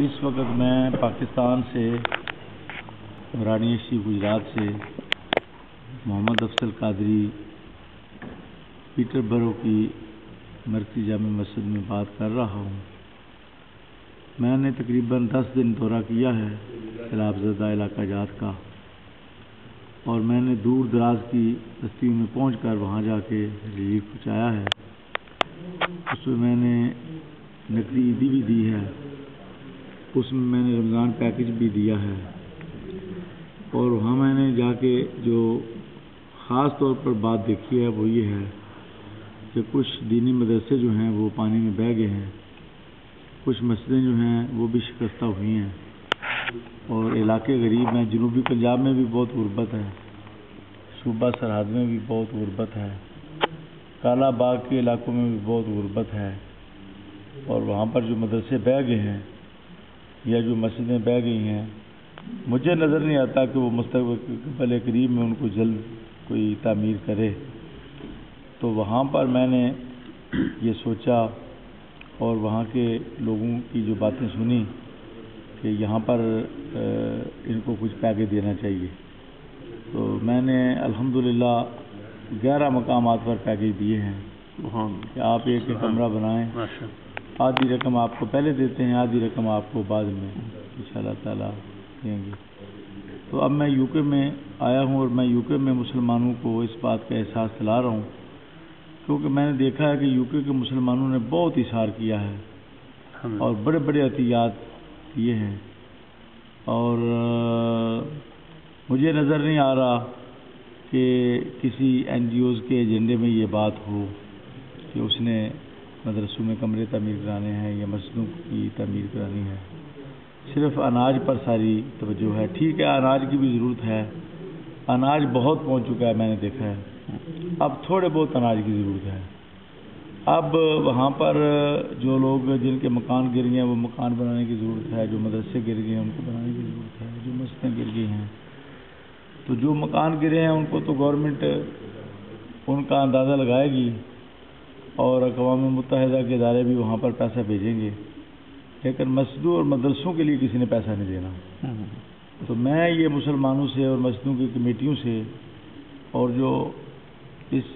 اس وقت میں پاکستان سے وارانسی گجرات سے محمد افضل قادری پیٹر برو کی مرکزی جامع مسجد میں بات کر رہا ہوں۔ میں نے تقریباً 10 دن دورہ کیا ہے سیلاب زدہ علاقہ جات کا، اور میں نے دور دراز کی بستیوں میں پہنچ کر وہاں جا کے ریلیف پہنچایا ہے۔ اس میں نے نقدی عیدی بھی دی ہے، اس میں نے رمضان پیکج بھی دیا ہے، اور وہاں میں نے جا کے جو خاص طور پر بات دیکھی ہے وہ یہ ہے کہ کچھ دینی مدرسے جو ہیں وہ پانی میں بہہ گئے ہیں، کچھ مسجدیں جو ہیں وہ بھی شکستہ ہوئی ہیں، اور علاقے غریب ہیں۔ جنوبی پنجاب میں بھی بہت غربت ہے، صوبہ سرحد میں بھی بہت غربت ہے، کالا باغ کے علاقوں میں بھی بہت غربت ہے، اور وہاں پر جو مدرسے بہہ گئے ہیں یا جو مسجدیں بہہ گئی ہیں، مجھے نظر نہیں آتا کہ وہ مستقبل قریب میں ان کو جلد کوئی تعمیر کرے۔ تو وہاں پر میں نے یہ سوچا اور وہاں کے لوگوں کی جو باتیں سنی کہ یہاں پر ان کو کچھ پیکج دینا چاہیے، تو میں نے الحمدللہ 11 مقامات پر پیکج دیے ہیں کہ آپ ایک کمرہ بنائیں، آدھی رقم آپ کو پہلے دیتے ہیں، آدھی رقم آپ کو بعد میں انشاءاللہ تعالیٰ دیں گے۔ تو اب میں یو کے میں آیا ہوں، اور میں یو کے میں مسلمانوں کو اس بات کا احساس دلا رہا ہوں، کیونکہ میں نے دیکھا ہے کہ یو کے مسلمانوں نے بہت اظہار کیا ہے اور بڑے بڑے عطیات دیے ہیں، اور مجھے نظر نہیں آ رہا کہ کسی این جی اوز کے ایجنڈے میں یہ بات ہو کہ اس نے مدرسوں میں کمرے تعمیر کرانے ہیں یا مسجدوں کی تعمیر کرانی ہے۔ صرف اناج پر ساری توجہ ہے۔ ٹھیک ہے، اناج کی بھی ضرورت ہے، اناج بہت پہنچ چکا ہے، میں نے دیکھا ہے، اب تھوڑے بہت اناج کی ضرورت ہے۔ اب وہاں پر جو لوگ جن کے مکان گر گئے ہیں وہ مکان بنانے کی ضرورت ہے، جو مدرسے گر گئے ہیں ان کو بنانے کی ضرورت ہے، جو مسجدیں گر گئی ہیں، تو جو مکان گرے ہیں ان کو تو گورنمنٹ ان کا اندازہ لگائے گی، اور اقوام متحدہ کے ادارے بھی وہاں پر پیسہ بھیجیں گے، لیکن مسجدوں اور مدرسوں کے لیے کسی نے پیسہ نہیں دینا۔ تو میں یہ مسلمانوں سے اور مسجدوں کی کمیٹیوں سے اور جو اس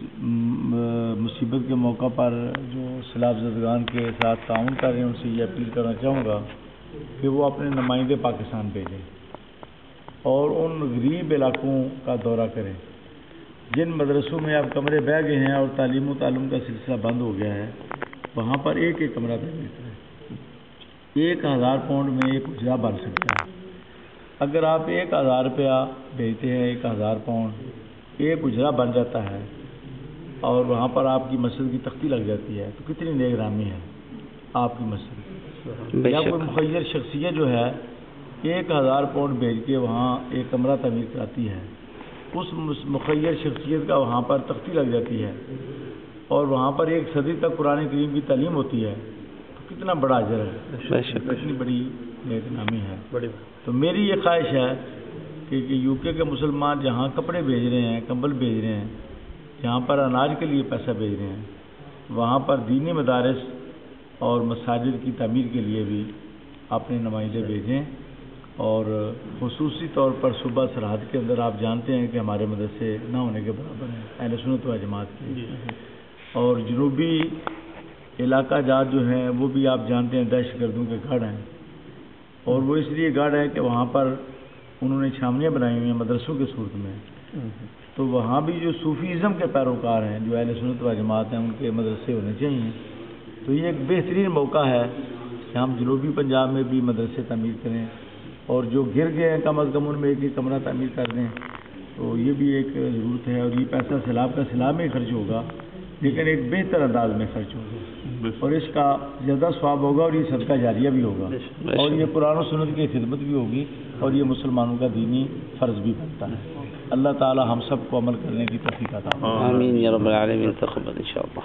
مصیبت کے موقع پر جو سیلاب زدگان کے ساتھ تعاون کر رہے ہیں ان سے یہ اپیل کرنا چاہوں گا کہ وہ اپنے نمائندے پاکستان بھیجیں اور ان غریب علاقوں کا دورہ کریں جن مدرسوں میں اب کمرے بہہ گئے ہیں اور تعلیم و تعلم کا سلسلہ بند ہو گیا ہے۔ وہاں پر ایک ایک کمرہ تعمیر کریں، 1000 پاؤنڈ میں ایک اجرا بن سکتا ہے۔ اگر آپ 1000 روپیہ بھیجتے ہیں، 1000 پاؤنڈ ایک اجرا بن جاتا ہے، اور وہاں پر آپ کی مسجد کی تختی لگ جاتی ہے، تو کتنی نیک نامی ہے آپ کی مسجد۔ یا کوئی مخیر شخصیت جو ہے 1000 پاؤنڈ بھیج کے وہاں ایک کمرہ تعمیر کراتی ہے، اس مخیر شخصیت کا وہاں پر تختی لگ جاتی ہے، اور وہاں پر 1 صدی تک قرآن کریم کی تعلیم ہوتی ہے، تو کتنا بڑا اجر ہے، کتنی بڑی نیک نامی ہے۔ تو میری یہ خواہش ہے کہ یو کے مسلمان جہاں کپڑے بھیج رہے ہیں، کمبل بھیج رہے ہیں، جہاں پر اناج کے لیے پیسہ بھیج رہے ہیں، وہاں پر دینی مدارس اور مساجد کی تعمیر کے لیے بھی اپنے نمائندے بھیجیں، اور خصوصی طور پر صوبہ سرحد کے اندر آپ جانتے ہیں کہ ہمارے مدرسے نہ ہونے کے برابر ہیں اہل سنت و جماعت کے، اور جنوبی علاقہ جات جو ہیں وہ بھی آپ جانتے ہیں دہشت گردوں کے گڑھ ہیں، اور وہ اس لیے گڑھ ہیں کہ وہاں پر انہوں نے چھاونیاں بنائی ہوئی ہیں مدرسوں کی صورت میں، تو وہاں بھی جو صوفیزم کے پیروکار ہیں، جو اہل سنت و جماعت ہیں، ان کے مدرسے ہونے چاہیے۔ تو یہ ایک بہترین موقع ہے کہ ہم جنوبی پنجاب میں بھی مدرسے تعمیر کریں، اور جو گر گئے ہیں کم از کم ان میں ایک ایک کمرہ تعمیر کر دیں، تو یہ بھی ایک ضرورت ہے، اور یہ پیسہ سیلاب میں خرچ ہوگا، لیکن ایک بہتر انداز میں خرچ ہوگا، اور اس کا زیادہ ثواب ہوگا، اور یہ صدقہ جاریہ بھی ہوگا، اور یہ قرآن و سنت کی خدمت بھی ہوگی، اور یہ مسلمانوں کا دینی فرض بھی بنتا ہے۔ اللہ تعالی ہم سب کو عمل کرنے کی توفیق عطا فرمائے۔ آمین یا رب العالمین، تقبل انشاءاللہ۔